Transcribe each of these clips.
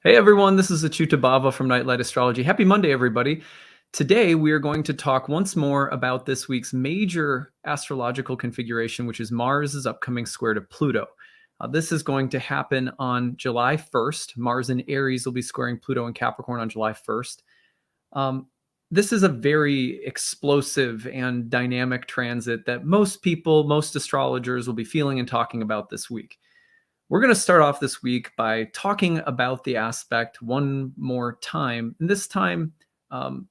Hey everyone, this is acyuta-bhava from Nightlight Astrology. Happy Monday, everybody. Today we are going to talk once more about this week's major astrological configuration, which is Mars' upcoming square to Pluto. This is going to happen on July 1st. Mars in Aries will be squaring Pluto in Capricorn on July 1st. This is a very explosive and dynamic transit that most people, most astrologers will be feeling and talking about this week. We're going to start off this week by talking about the aspect one more time, and this time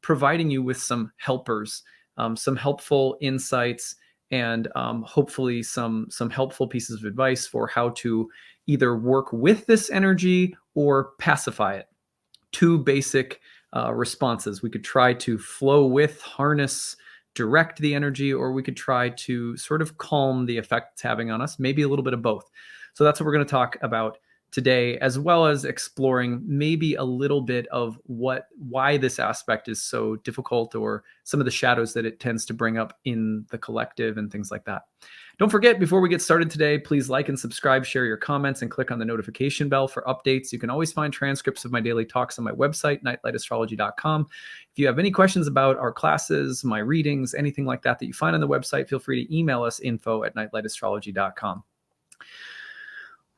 providing you with some helpers, some helpful insights, and hopefully some helpful pieces of advice for how to either work with this energy or pacify it. Two basic responses. We could try to flow with, harness, direct the energy, or we could try to sort of calm the effect it's having on us, maybe a little bit of both. So that's what we're going to talk about today, as well as exploring maybe a little bit of why this aspect is so difficult, or some of the shadows that it tends to bring up in the collective and things like that. Don't forget, before we get started today, please like and subscribe, share your comments, and click on the notification bell for updates. You can always find transcripts of my daily talks on my website, nightlightastrology.com. If you have any questions about our classes, my readings, anything like that you find on the website, feel free to email us info@nightlightastrology.com.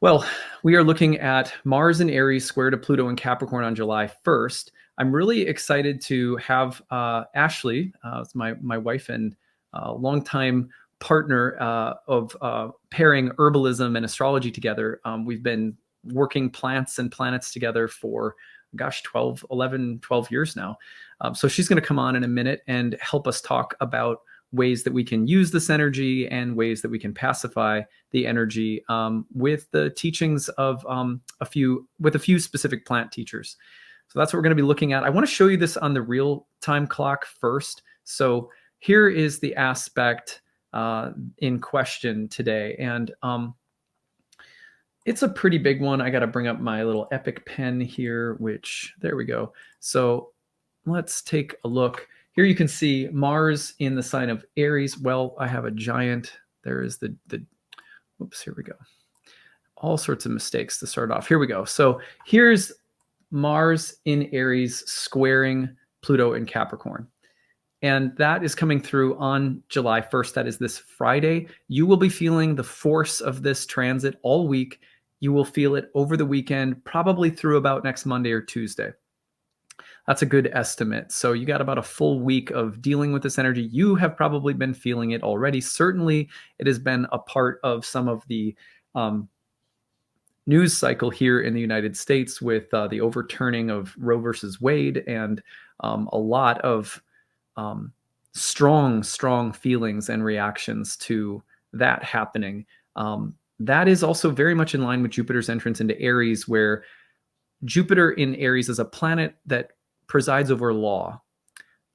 Well, we are looking at Mars in Aries square to Pluto in Capricorn on July 1st. I'm really excited to have Ashley, my wife and longtime partner of pairing herbalism and astrology together. We've been working plants and planets together for, 12 years now. So she's going to come on in a minute and help us talk about ways that we can use this energy and ways that we can pacify the energy with the teachings of a few specific plant teachers. So that's what we're going to be looking at. I want to show you this on the real-time clock first. So here is the aspect in question today. And it's a pretty big one. I got to bring up my little epic pen here, there we go. So let's take a look. Here you can see Mars in the sign of Aries. Well, I have a giant, there is oops, here we go. All sorts of mistakes to start off. Here we go. So here's Mars in Aries squaring Pluto in Capricorn. And that is coming through on July 1st. That is this Friday. You will be feeling the force of this transit all week. You will feel it over the weekend, probably through about next Monday or Tuesday. That's a good estimate. So you got about a full week of dealing with this energy. You have probably been feeling it already. Certainly, it has been a part of some of the news cycle here in the United States with the overturning of Roe versus Wade, and a lot of strong feelings and reactions to that happening. That is also very much in line with Jupiter's entrance into Aries, where Jupiter in Aries is a planet that presides over law.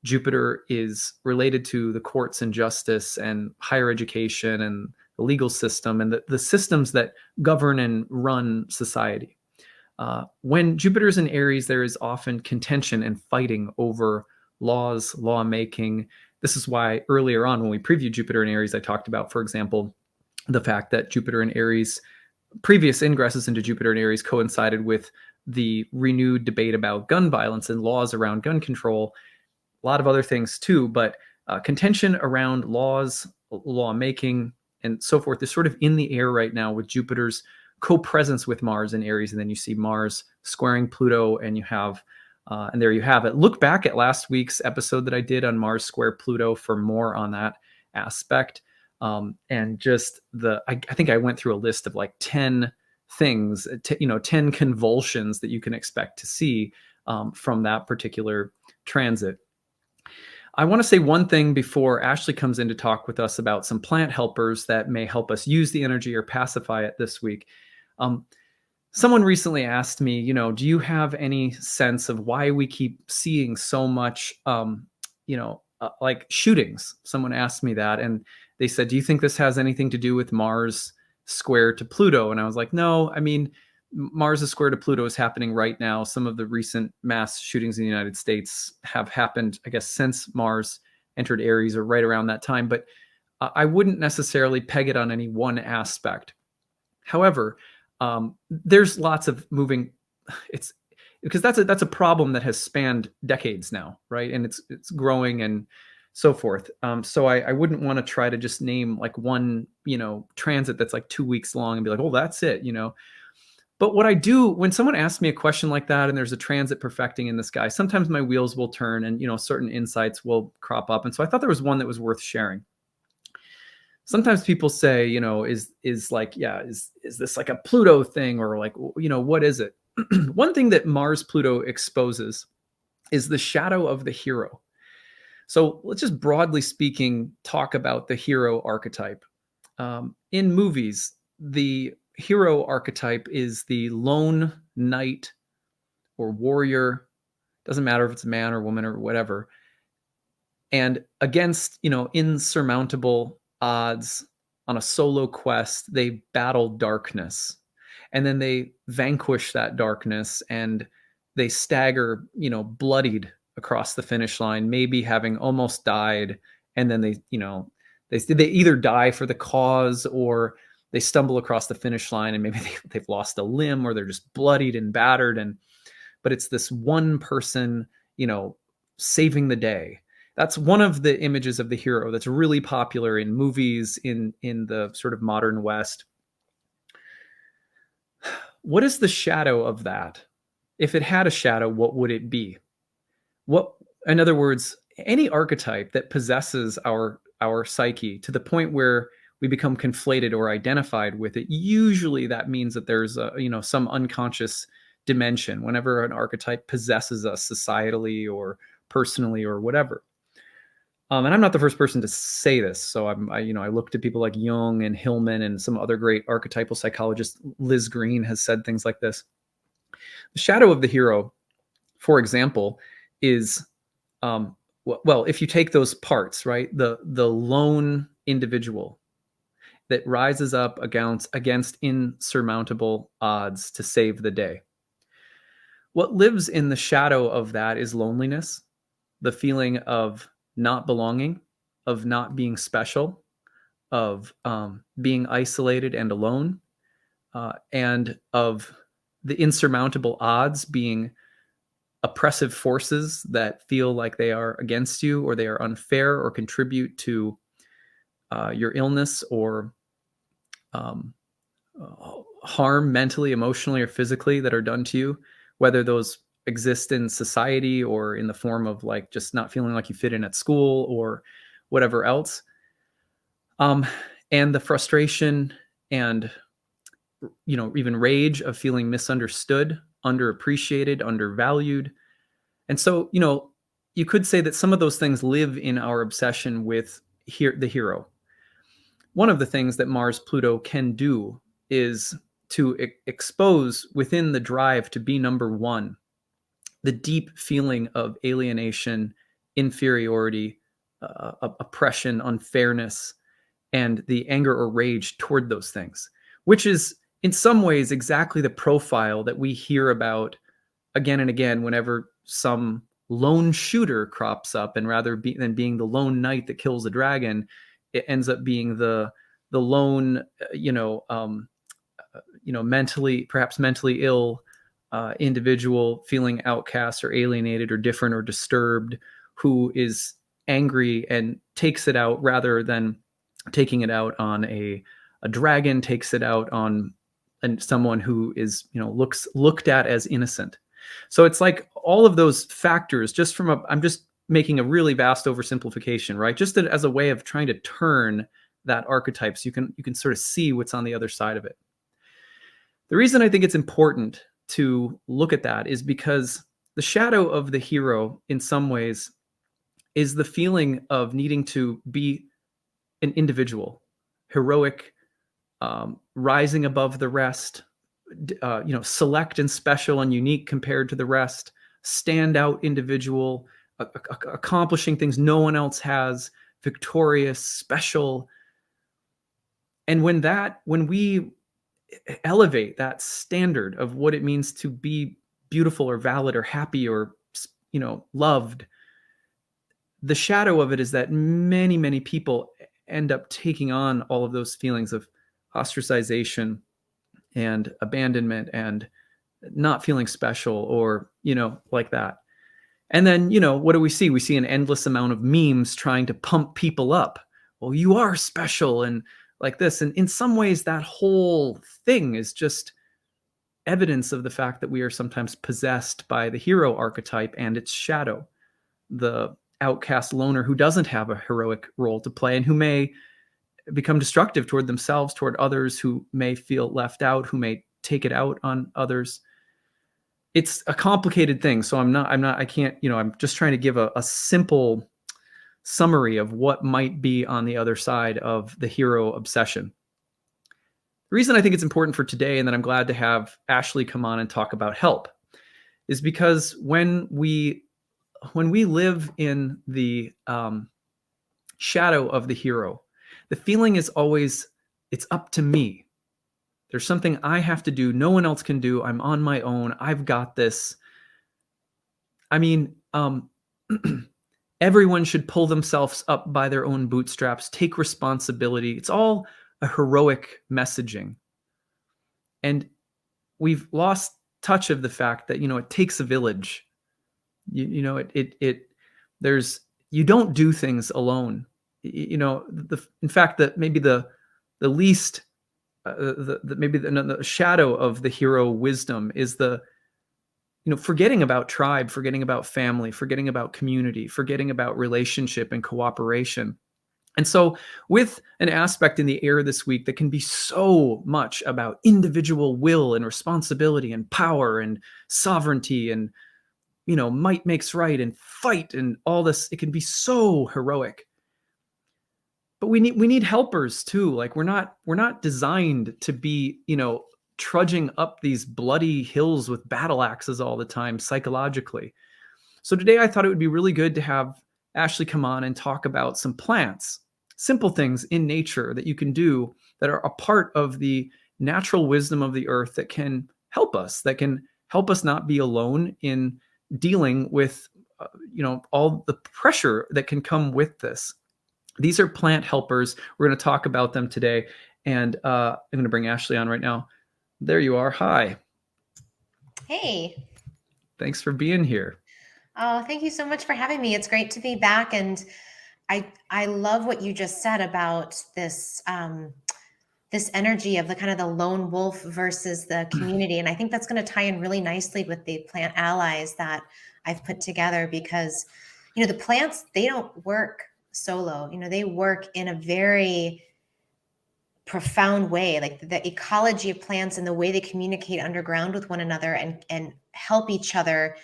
Jupiter is related to the courts and justice and higher education and the legal system and the systems that govern and run society. When Jupiter's in Aries, there is often contention and fighting over laws, lawmaking. This is why earlier on when we previewed Jupiter in Aries, I talked about, for example, the fact that Jupiter in Aries, previous ingresses into Jupiter in Aries coincided with the renewed debate about gun violence and laws around gun control, a lot of other things too, but contention around laws, lawmaking, and so forth is sort of in the air right now with Jupiter's co-presence with Mars in Aries. And then you see Mars squaring Pluto, and you have, and there you have it. Look back at last week's episode that I did on Mars square Pluto for more on that aspect. And just I think I went through a list of like 10 things, 10 convulsions that you can expect to see from that particular transit. I want to say one thing before Ashley comes in to talk with us about some plant helpers that may help us use the energy or pacify it this week. Someone recently asked me, do you have any sense of why we keep seeing so much, like shootings? Someone asked me that, and they said, do you think this has anything to do with Mars square to Pluto? And I was like, no, I mean, Mars square to Pluto is happening right now. Some of the recent mass shootings in the United States have happened, I guess, since Mars entered Aries or right around that time. But I wouldn't necessarily peg it on any one aspect. However, there's lots of moving. It's because that's a problem that has spanned decades now, right? And it's growing and so forth. So I wouldn't want to try to just name like one, transit that's like 2 weeks long and be like, oh, that's it. But what I do when someone asks me a question like that and there's a transit perfecting in the sky, sometimes my wheels will turn and certain insights will crop up. And so I thought there was one that was worth sharing. Sometimes people say, is like, yeah, is this like a Pluto thing, or like, what is it? One thing that Mars Pluto exposes is the shadow of the hero. So let's just broadly speaking talk about the hero archetype. In movies, the hero archetype is the lone knight or warrior, doesn't matter if it's a man or woman or whatever, and against insurmountable odds on a solo quest, they battle darkness, and then they vanquish that darkness, and they stagger bloodied across the finish line, maybe having almost died, and then they either die for the cause, or they stumble across the finish line and maybe they've lost a limb, or they're just bloodied and battered, but it's this one person saving the day. That's one of the images of the hero that's really popular in movies in the sort of modern West. What is the shadow of that? If it had a shadow, what would it be? In other words, any archetype that possesses our psyche to the point where we become conflated or identified with it, usually that means that there's some unconscious dimension whenever an archetype possesses us societally or personally or whatever. And I'm not the first person to say this. So I looked at people like Jung and Hillman and some other great archetypal psychologists. Liz Green has said things like this. The shadow of the hero, for example, is, well, if you take those parts, right, the lone individual that rises up against insurmountable odds to save the day. What lives in the shadow of that is loneliness, the feeling of not belonging, of not being special, of being isolated and alone, and of the insurmountable odds being oppressive forces that feel like they are against you, or they are unfair, or contribute to your illness, or harm mentally, emotionally, or physically that are done to you, whether those exist in society or in the form of like just not feeling like you fit in at school or whatever else. And the frustration and even rage of feeling misunderstood, underappreciated, undervalued. And so you could say that some of those things live in our obsession with the hero. One of the things that Mars Pluto can do is to expose within the drive to be number one the deep feeling of alienation, inferiority, oppression, unfairness, and the anger or rage toward those things, which is in some ways exactly the profile that we hear about again and again whenever some lone shooter crops up, and rather than being the lone knight that kills a dragon, it ends up being the lone, perhaps mentally ill individual feeling outcast or alienated or different or disturbed, who is angry and takes it out, rather than taking it out on a dragon, takes it out on someone who is looked at as innocent. So it's like all of those factors, just I'm just making a really vast oversimplification, right? Just as a way of trying to turn that archetype so you can sort of see what's on the other side of it. The reason I think it's important to look at that is because the shadow of the hero in some ways is the feeling of needing to be an individual, heroic, rising above the rest, select and special and unique compared to the rest, standout individual, accomplishing things no one else has, victorious, special. And when we elevate that standard of what it means to be beautiful or valid or happy or loved, the shadow of it is that many people end up taking on all of those feelings of ostracization and abandonment and not feeling special, or, like that. And then, what do we see? We see an endless amount of memes trying to pump people up. Well, you are special and like this. And in some ways, that whole thing is just evidence of the fact that we are sometimes possessed by the hero archetype and its shadow, the outcast loner who doesn't have a heroic role to play and who may become destructive toward themselves, toward others, who may feel left out, who may take it out on others. It's a complicated thing. So I can't, I'm just trying to give a simple summary of what might be on the other side of the hero obsession. The reason I think it's important for today, and that I'm glad to have Ashley come on and talk about help, is because when we live in the shadow of the hero, the feeling is always, it's up to me. There's something I have to do. No one else can do. I'm on my own. I've got this. I mean, everyone should pull themselves up by their own bootstraps, take responsibility. It's all a heroic messaging. And we've lost touch of the fact that, it takes a village. You don't do things alone. In fact, that maybe the least, the shadow of the hero wisdom is the, forgetting about tribe, forgetting about family, forgetting about community, forgetting about relationship and cooperation. And so with an aspect in the air this week that can be so much about individual will and responsibility and power and sovereignty and, might makes right and fight and all this, it can be so heroic. But we need helpers too. Like we're not designed to be, trudging up these bloody hills with battle axes all the time psychologically. So today I thought it would be really good to have Ashley come on and talk about some plants, simple things in nature that you can do that are a part of the natural wisdom of the earth that can help us not be alone in dealing with, all the pressure that can come with this. These are plant helpers. We're going to talk about them today. And I'm going to bring Ashley on right now. There you are. Hi. Hey. Thanks for being here. Oh, thank you so much for having me. It's great to be back. And I love what you just said about this this energy of the kind of the lone wolf versus the community. And I think that's going to tie in really nicely with the plant allies that I've put together, because, the plants, they don't work solo. They work in a very profound way, like the ecology of plants and the way they communicate underground with one another and help each other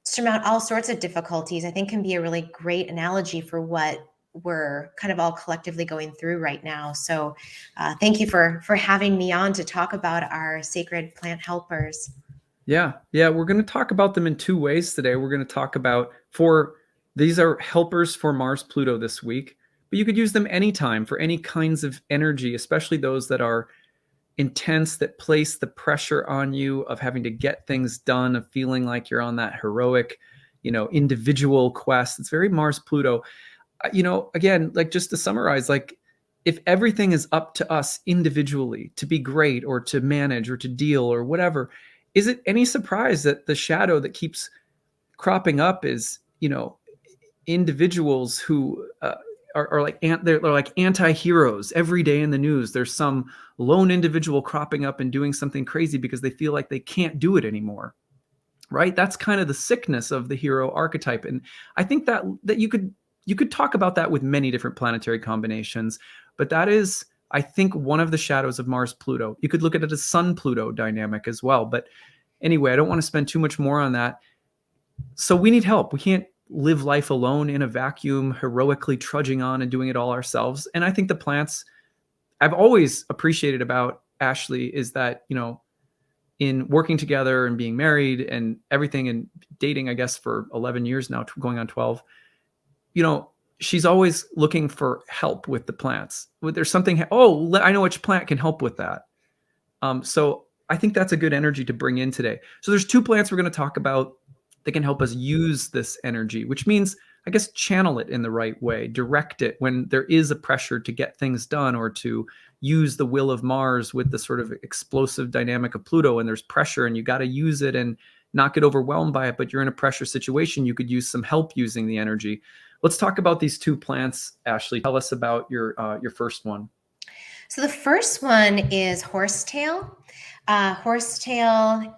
surmount all sorts of difficulties, I think can be a really great analogy for what we're kind of all collectively going through right now. So thank you for having me on to talk about our sacred plant helpers. Yeah. We're going to talk about them in two ways today. We're going to talk about these are helpers for Mars Pluto this week, but you could use them anytime for any kinds of energy, especially those that are intense, that place the pressure on you of having to get things done, of feeling like you're on that heroic, individual quest. It's very Mars Pluto. Again, like just to summarize, like if everything is up to us individually to be great or to manage or to deal or whatever, is it any surprise that the shadow that keeps cropping up is, individuals who are like they're like anti-heroes every day in the news? There's some lone individual cropping up and doing something crazy because they feel like they can't do it anymore, right? That's kind of the sickness of the hero archetype. And I think that you could talk about that with many different planetary combinations, but that is, I think, one of the shadows of Mars Pluto. You could look at it as Sun Pluto dynamic as well. But anyway, I don't want to spend too much more on that. So we need help. We can't live life alone in a vacuum, heroically trudging on and doing it all ourselves. And I think the plants I've always appreciated about Ashley is that, in working together and being married and everything and dating, I guess, for 11 years now, going on 12, she's always looking for help with the plants. There's something, I know which plant can help with that. So I think that's a good energy to bring in today. So there's two plants we're going to talk about that can help us use this energy, which means I guess, channel it in the right way, direct it when there is a pressure to get things done, or to use the will of Mars with the sort of explosive dynamic of Pluto, and there's pressure and you got to use it and not get overwhelmed by it, but you're in a pressure situation. You could use some help using the energy. Let's talk about these two plants, Ashley. Tell us about your first one. So the first one is Horsetail. Horsetail,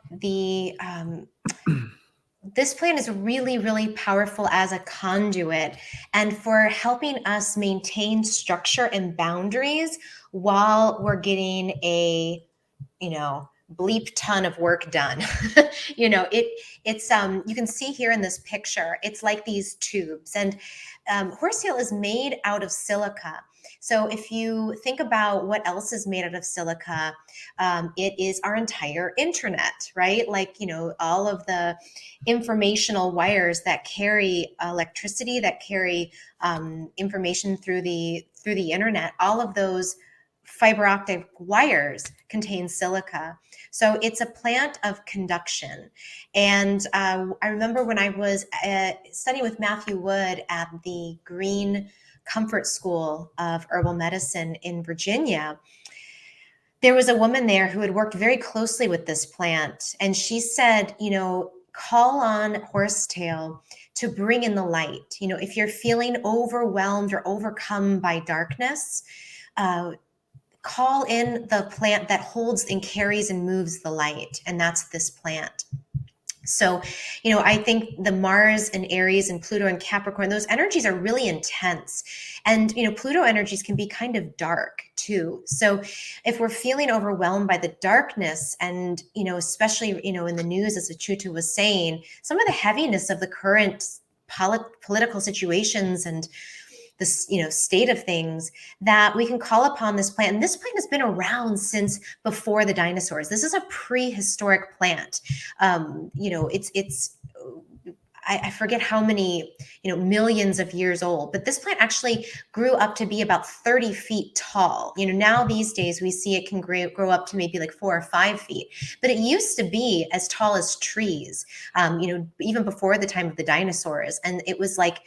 this plant is really, really powerful as a conduit and for helping us maintain structure and boundaries while we're getting a, bleep ton of work done. It's you can see here in this picture, it's like these tubes, and horsetail is made out of silica. So if you think about what else is made out of silica, it is our entire internet, right? Like, all of the informational wires that carry electricity, that carry information through the internet, all of those fiber optic wires contain silica. So it's a plant of conduction. And I remember when I was studying with Matthew Wood at the Green Comfort School of Herbal Medicine in Virginia, there was a woman there who had worked very closely with this plant. And she said, call on horsetail to bring in the light. If you're feeling overwhelmed or overcome by darkness, call in the plant that holds and carries and moves the light, and that's this plant. So, I think the Mars and Aries and Pluto and Capricorn, those energies are really intense. And, Pluto energies can be kind of dark too. So if we're feeling overwhelmed by the darkness and, especially, in the news, as Acyuta was saying, some of the heaviness of the current political situations and this, state of things, that we can call upon this plant. And this plant has been around since before the dinosaurs. This is a prehistoric plant. It's I forget how many, millions of years old, but this plant actually grew up to be about 30 feet tall. Now these days we see it can grow up to maybe like 4 or 5 feet, but it used to be as tall as trees, even before the time of the dinosaurs. And it was like,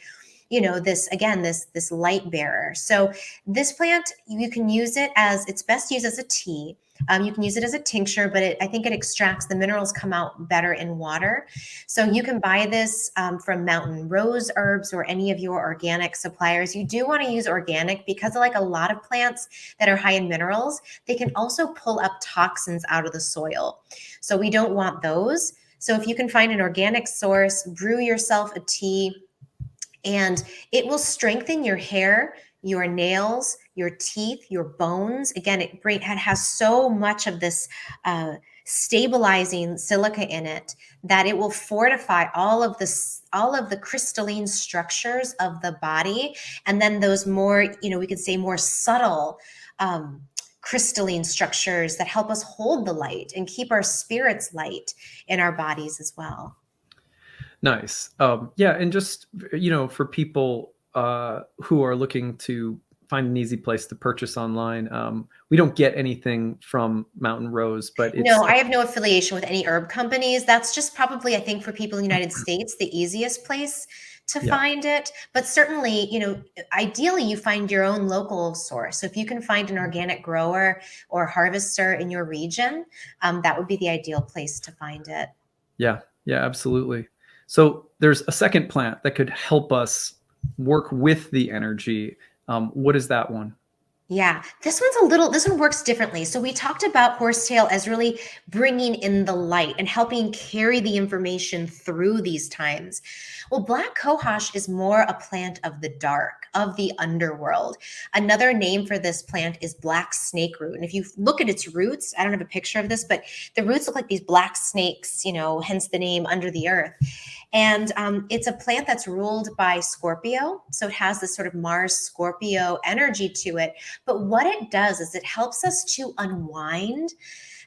this light bearer. So this plant, you can use it it's best used as a tea. You can use it as a tincture, but I think it extracts, the minerals come out better in water. So you can buy this from Mountain Rose Herbs or any of your organic suppliers. You do want to use organic because, like a lot of plants that are high in minerals, they can also pull up toxins out of the soil. So we don't want those. So if you can find an organic source, brew yourself a tea, and it will strengthen your hair, your nails, your teeth, your bones. Again, it has so much of this stabilizing silica in it that it will fortify all of the crystalline structures of the body, and then those more, we could say more subtle crystalline structures that help us hold the light and keep our spirits light in our bodies as well. Nice. Yeah, and just for people who are looking to find an easy place to purchase online, we don't get anything from Mountain Rose, but no, I have no affiliation with any herb companies. That's just probably, I think, for people in the United States, the easiest place to find it. But certainly, ideally you find your own local source. So if you can find an organic grower or harvester in your region, that would be the ideal place to find it. Yeah, absolutely. So there's a second plant that could help us work with the energy. What is that one? Yeah, this one works differently. So we talked about horsetail as really bringing in the light and helping carry the information through these times. Well, black cohosh is more a plant of the dark, of the underworld. Another name for this plant is black snake root. And if you look at its roots, I don't have a picture of this, but the roots look like these black snakes, hence the name under the earth. And it's a plant that's ruled by Scorpio. So it has this sort of Mars Scorpio energy to it. But what it does is it helps us to unwind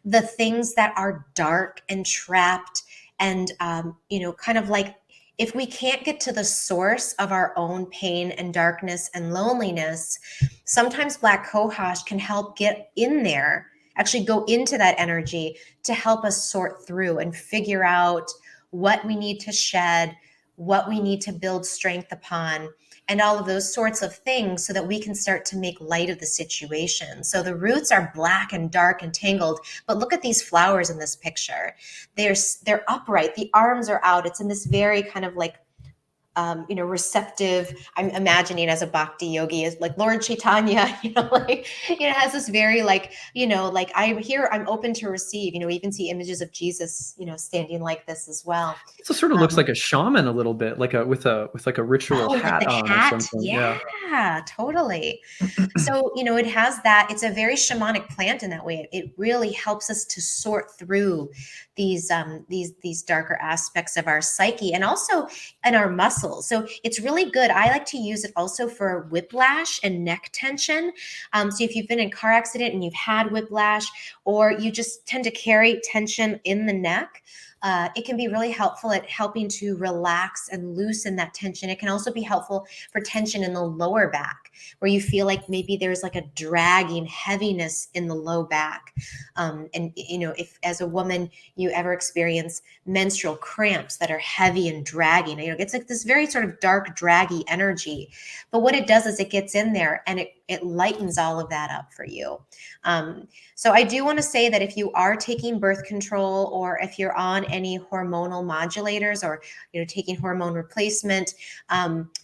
the things that are dark and trapped and, kind of like, if we can't get to the source of our own pain and darkness and loneliness, sometimes black cohosh can help get in there, actually go into that energy to help us sort through and figure out what we need to shed, what we need to build strength upon, and all of those sorts of things so that we can start to make light of the situation. So the roots are black and dark and tangled, but look at these flowers in this picture. They're upright. The arms are out. It's in this very kind of like receptive. I'm imagining as a bhakti yogi is like Lord Chaitanya, has this very like, like I'm here, I'm open to receive, we even see images of Jesus, standing like this as well. It sort of looks like a shaman a little bit, like with like a ritual Like hat the on or hat. something. Yeah, totally. So, it has that. It's a very shamanic plant in that way. It really helps us to sort through these darker aspects of our psyche and also in our muscles. So it's really good. I like to use it also for whiplash and neck tension. So if you've been in a car accident and you've had whiplash, or you just tend to carry tension in the neck, it can be really helpful at helping to relax and loosen that tension. It can also be helpful for tension in the lower back, where you feel like maybe there's like a dragging heaviness in the low back. If as a woman you ever experience menstrual cramps that are heavy and dragging, it's like this very sort of dark, draggy energy. But what it does is it gets in there and it lightens all of that up for you. So I do want to say that if you are taking birth control, or if you're on any hormonal modulators, or taking hormone replacement,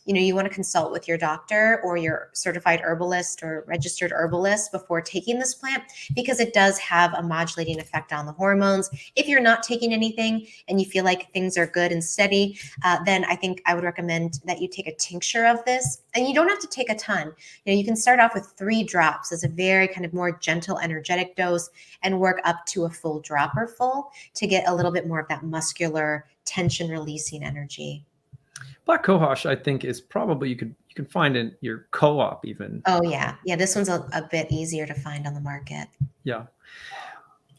you want to consult with your doctor or your certified herbalist or registered herbalist before taking this plant, because it does have a modulating effect on the hormones. If you're not taking anything and you feel like things are good and steady, then I think I would recommend that you take a tincture of this. And you don't have to take a ton. You can start off with 3 drops as a very kind of more gentle, energetic dose, and work up to a full dropper full to get a little bit more of that muscular tension releasing energy. Black Cohosh, I think, is probably you can find in your co-op even. Oh yeah, this one's a bit easier to find on the market. Yeah.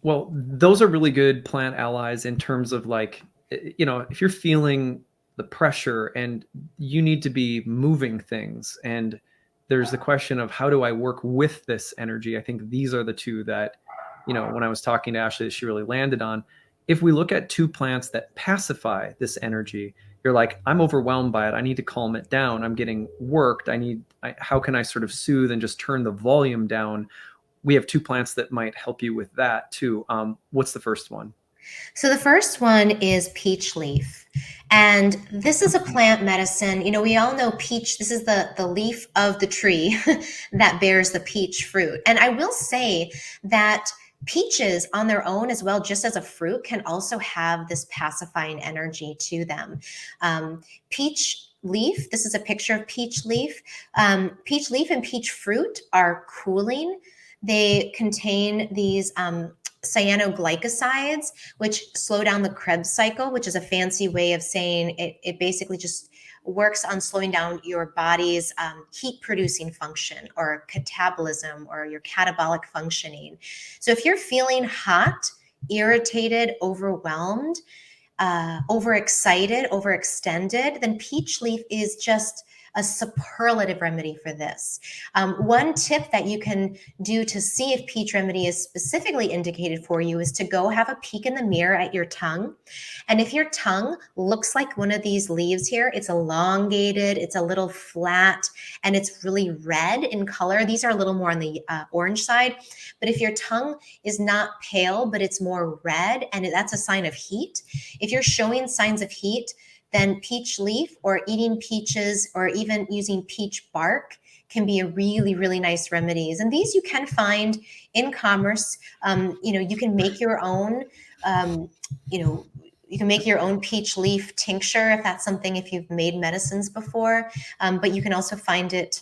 Well, those are really good plant allies in terms of like, if you're feeling the pressure and you need to be moving things, and there's the question of how do I work with this energy? I think these are the two that, when I was talking to Ashley, she really landed on. If we look at 2 plants that pacify this energy, you're like, I'm overwhelmed by it. I need to calm it down. I'm getting worked. How can I sort of soothe and just turn the volume down? We have 2 plants that might help you with that too. What's the first one? So the first one is peach leaf. And this is a plant medicine. We all know peach. This is the leaf of the tree that bears the peach fruit. And I will say that peaches on their own as well, just as a fruit, can also have this pacifying energy to them. Peach leaf, this is a picture of peach leaf. Peach leaf and peach fruit are cooling. They contain these cyanoglycosides, which slow down the Krebs cycle, which is a fancy way of saying it basically just works on slowing down your body's heat producing function, or catabolism, or your catabolic functioning. So if you're feeling hot, irritated, overwhelmed, overexcited, overextended, then peach leaf is just a superlative remedy for this. One tip that you can do to see if peach remedy is specifically indicated for you is to go have a peek in the mirror at your tongue. And if your tongue looks like one of these leaves here, it's elongated, it's a little flat, and it's really red in color. These are a little more on the orange side. But if your tongue is not pale, but it's more red, and that's a sign of heat. If you're showing signs of heat, then peach leaf or eating peaches or even using peach bark can be a really, really nice remedies. And these you can find in commerce. You can make your own, you can make your own peach leaf tincture if that's something, if you've made medicines before. But you can also find it.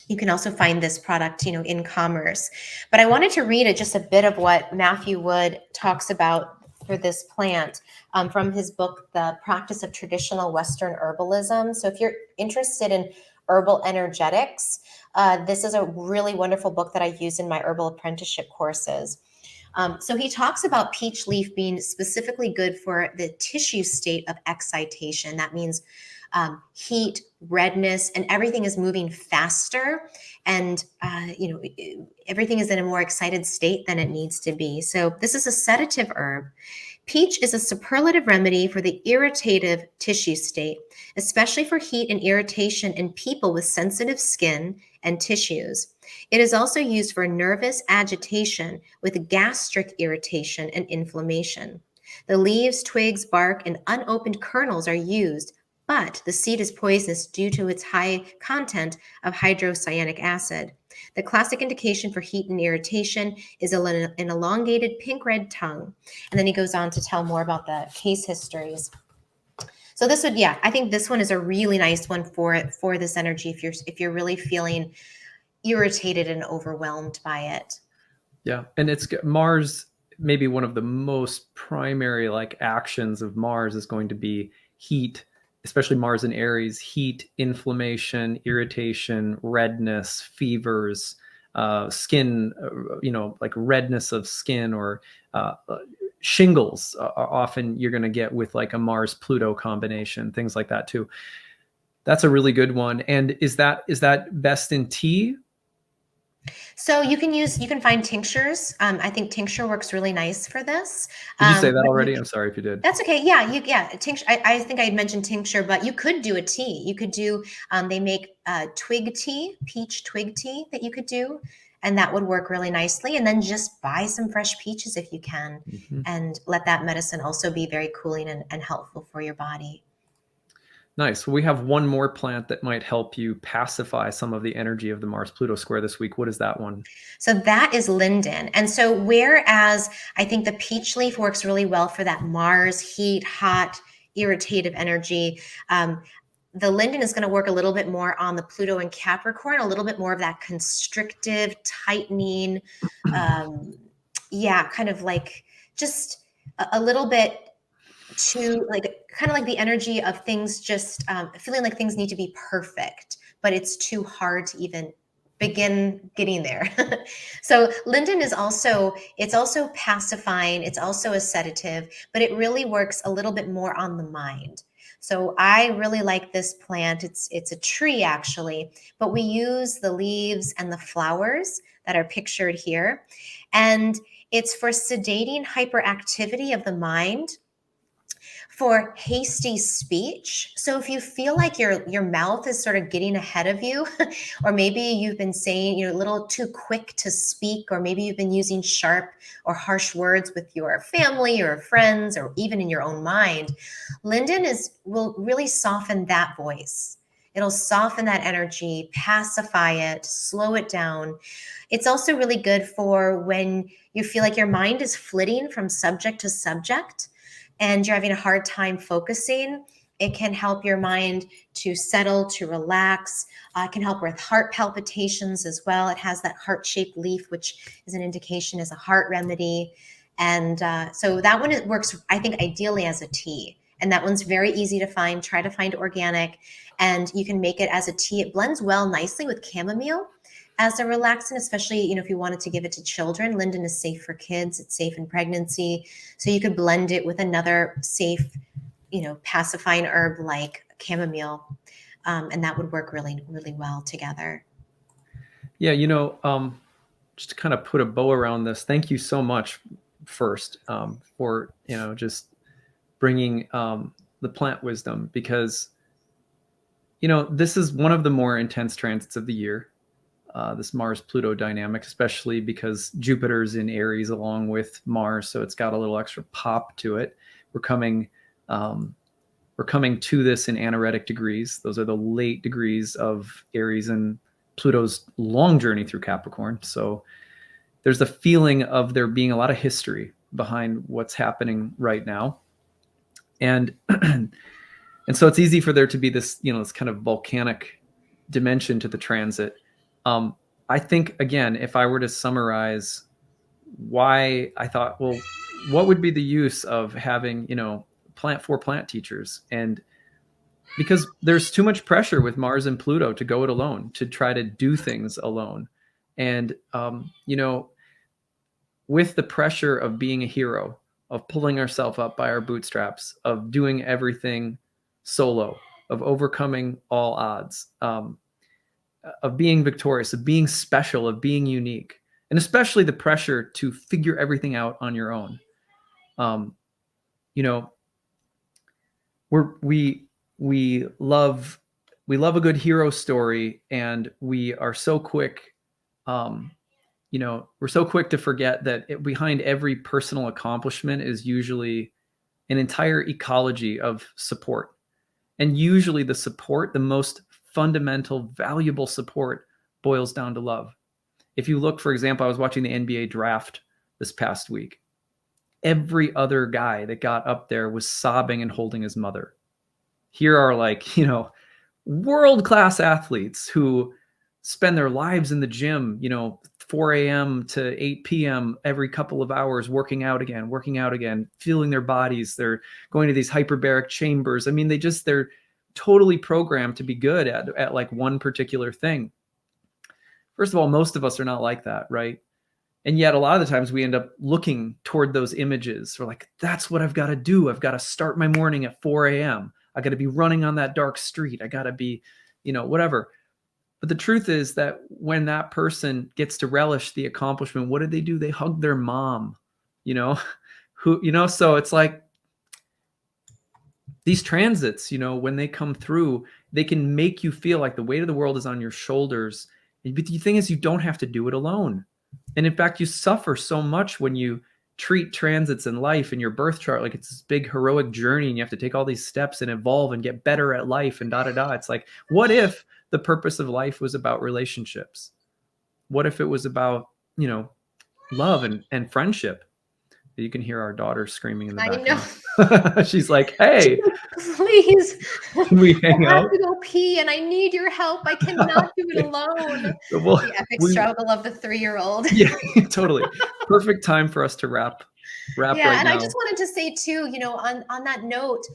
You can also find this product, in commerce. But I wanted to read just a bit of what Matthew Wood talks about for this plant from his book, The Practice of Traditional Western Herbalism. So if you're interested in herbal energetics, this is a really wonderful book that I use in my herbal apprenticeship courses. So he talks about peach leaf being specifically good for the tissue state of excitation. That means heat, redness, and everything is moving faster. And, everything is in a more excited state than it needs to be. So this is a sedative herb. Peach is a superlative remedy for the irritative tissue state, especially for heat and irritation in people with sensitive skin and tissues. It is also used for nervous agitation with gastric irritation and inflammation. The leaves, twigs, bark, and unopened kernels are used, but the seed is poisonous due to its high content of hydrocyanic acid. The classic indication for heat and irritation is an elongated pink-red tongue. And then he goes on to tell more about the case histories. So this would, yeah, I think this one is a really nice one for this energy if you're really feeling irritated and overwhelmed by it. Yeah, and it's Mars. Maybe one of the most primary like actions of Mars is going to be heat, especially Mars in Aries. Heat, inflammation, irritation, redness, fevers, skin, like redness of skin, or shingles. Often you're going to get with like a Mars Pluto combination, things like that too. That's a really good one. And is that best in tea? So you can find tinctures. I think tincture works really nice for this. Did you say that But already? I'm sorry if you did. that's okay. Yeah, tincture. I think I had mentioned tincture, but you could do a tea. You could do. They make twig tea, peach twig tea that you could do, and that would work really nicely. And then just buy some fresh peaches if you can, and let that medicine also be very cooling and helpful for your body. Nice. We have one more plant that might help you pacify some of the energy of the Mars-Pluto square this week. What is that one? So that is Linden. And so whereas I think the peach leaf works really well for that Mars heat, hot, irritative energy, the Linden is going to work a little bit more on the Pluto and Capricorn, a little bit more of that constrictive, tightening, kind of like just a little bit too, like kind of like the energy of things just feeling like things need to be perfect, but it's too hard to even begin getting there. So Linden is also, it's also pacifying, it's also a sedative, but it really works a little bit more on the mind. So I really like this plant. It's a tree actually, but we use the leaves and the flowers that are pictured here. And it's for sedating hyperactivity of the mind, for hasty speech. So if you feel like your mouth is sort of getting ahead of you, or maybe you've been saying you're a little too quick to speak, or maybe you've been using sharp or harsh words with your family or friends, or even in your own mind, Linden will really soften that voice. It'll soften that energy, pacify it, slow it down. It's also really good for when you feel like your mind is flitting from subject to subject and you're having a hard time focusing. It can help your mind to settle, to relax. It can help with heart palpitations as well. It has that heart-shaped leaf, which is an indication as a heart remedy. And so that one works, I think, ideally as a tea. And that one's very easy to find. Try to find organic. And you can make it as a tea. It blends well nicely with chamomile as a relaxant, especially, if you wanted to give it to children. Linden is safe for kids. It's safe in pregnancy. So you could blend it with another safe, pacifying herb like chamomile. And that would work really, really well together. Yeah, just to kind of put a bow around this, thank you so much first for, just bringing the plant wisdom, because, this is one of the more intense transits of the year. This Mars-Pluto dynamic, especially because Jupiter's in Aries along with Mars, so it's got a little extra pop to it. We're coming to this in anaretic degrees. Those are the late degrees of Aries and Pluto's long journey through Capricorn. So there's a feeling of there being a lot of history behind what's happening right now, and and so it's easy for there to be this, this kind of volcanic dimension to the transit. I think, again, if I were to summarize why I thought, well, what would be the use of having, plant teachers? And because there's too much pressure with Mars and Pluto to go it alone, to try to do things alone. And, with the pressure of being a hero, of pulling ourselves up by our bootstraps, of doing everything solo, of overcoming all odds, of being victorious, of being special, of being unique, and especially the pressure to figure everything out on your own. you know, we we love a good hero story, and we are so quick, um, we're so quick to forget that behind every personal accomplishment is usually an entire ecology of support. And usually the support, the most fundamental, valuable support, boils down to love. If you look, for example, I was watching the NBA draft this past week. Every other guy that got up there was sobbing and holding his mother. Here are, like, world-class athletes who spend their lives in the gym, 4 a.m. to 8 p.m. every couple of hours, working out again, feeling their bodies. They're going to these hyperbaric chambers. I mean, they're totally programmed to be good at like one particular thing. First of all, most of us are not like that, right? And yet a lot of the times we end up looking toward those images. We're like, that's what I've got to do. I've got to start my morning at 4 a.m. I got to be running on that dark street. I got to be, whatever. But the truth is that when that person gets to relish the accomplishment, what did they do? They hugged their mom, so it's like these transits, when they come through, they can make you feel like the weight of the world is on your shoulders. But the thing is, you don't have to do it alone. And in fact, you suffer so much when you treat transits in life in your birth chart like it's this big heroic journey, and you have to take all these steps and evolve and get better at life and da da da. It's like, what if the purpose of life was about relationships? What if it was about, love and friendship? You can hear our daughter screaming in the background. know. She's like, hey, please, can we hang I have out? to go pee and I need your help. I cannot do it alone. Well, The epic struggle of the 3-year-old. Yeah, totally. Perfect time for us to wrap Yeah, right and now. I just wanted to say too, on that note,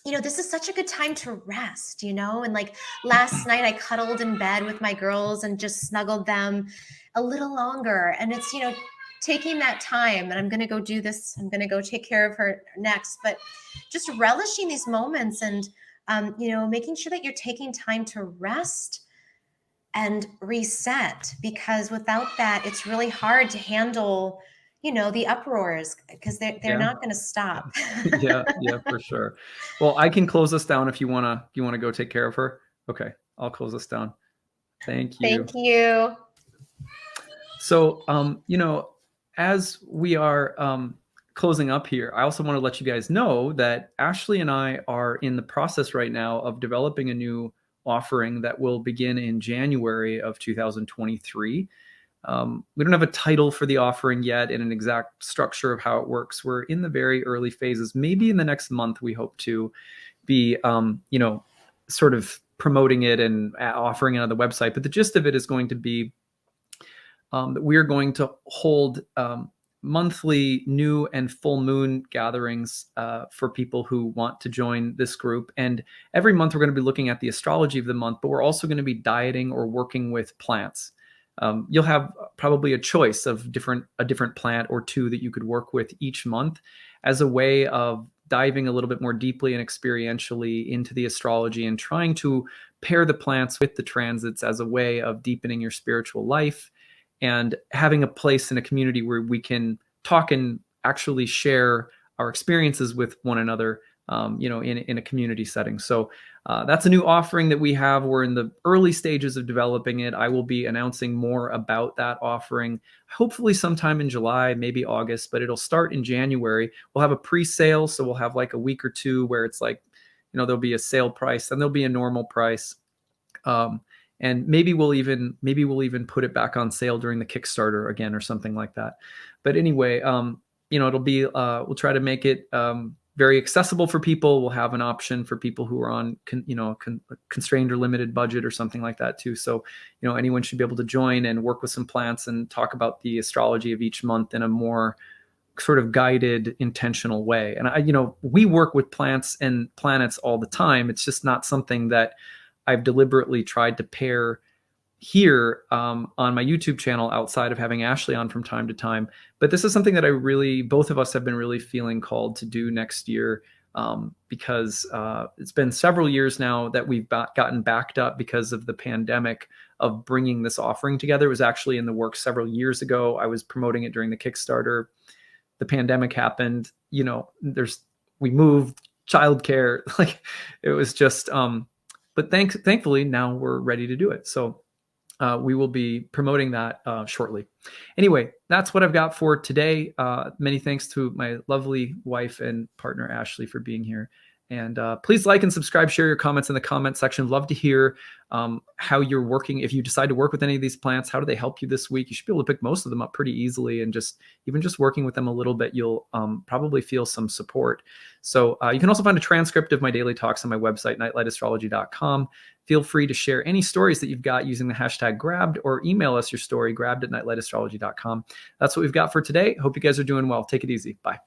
this is such a good time to rest, and like last night I cuddled in bed with my girls and just snuggled them a little longer. And it's, taking that time, and I'm going to go do this. I'm going to go take care of her next, but just relishing these moments and, making sure that you're taking time to rest and reset, because without that, it's really hard to handle, the uproars, because they're not going to stop. Yeah, for sure. Well, I can close us down if you want to go take care of her. Okay, I'll close us down. Thank you. Thank you. So, as we are closing up here, I also want to let you guys know that Ashley and I are in the process right now of developing a new offering that will begin in January of 2023. We don't have a title for the offering yet and an exact structure of how it works. We're in the very early phases. Maybe in the next month, we hope to be, sort of promoting it and offering it on the website. But the gist of it is going to be that we're going to hold monthly new and full moon gatherings for people who want to join this group. And every month we're going to be looking at the astrology of the month, but we're also going to be dieting or working with plants. You'll have probably a choice of a different plant or two that you could work with each month as a way of diving a little bit more deeply and experientially into the astrology and trying to pair the plants with the transits as a way of deepening your spiritual life and having a place in a community where we can talk and actually share our experiences with one another, in a community setting. So that's a new offering that we have. We're in the early stages of developing it. I will be announcing more about that offering, hopefully sometime in July, maybe August, but it'll start in January. We'll have a pre-sale, so we'll have like a week or two where it's like, there'll be a sale price, then there'll be a normal price. And maybe we'll even put it back on sale during the Kickstarter again or something like that. But anyway, it'll be we'll try to make it very accessible for people. We'll have an option for people who are on constrained or limited budget or something like that too. So anyone should be able to join and work with some plants and talk about the astrology of each month in a more sort of guided, intentional way. And we work with plants and planets all the time. It's just not something that I've deliberately tried to pair here on my YouTube channel outside of having Ashley on from time to time. But this is something that both of us have been really feeling called to do next year, because it's been several years now that we've gotten backed up because of the pandemic of bringing this offering together. It was actually in the works several years ago. I was promoting it during the Kickstarter. the pandemic happened, you know, we moved, childcare, like it was just, but thankfully now we're ready to do it. So we will be promoting that shortly. Anyway, that's what I've got for today. Many thanks to my lovely wife and partner, Ashley, for being here. And please like and subscribe, share your comments in the comment section. Love to hear how you're working. If you decide to work with any of these plants, how do they help you this week? You should be able to pick most of them up pretty easily. And even just working with them a little bit, you'll probably feel some support. So you can also find a transcript of my daily talks on my website, nightlightastrology.com. Feel free to share any stories that you've got using the hashtag grabbed, or email us your story, grabbed@nightlightastrology.com. That's what we've got for today. Hope you guys are doing well. Take it easy. Bye.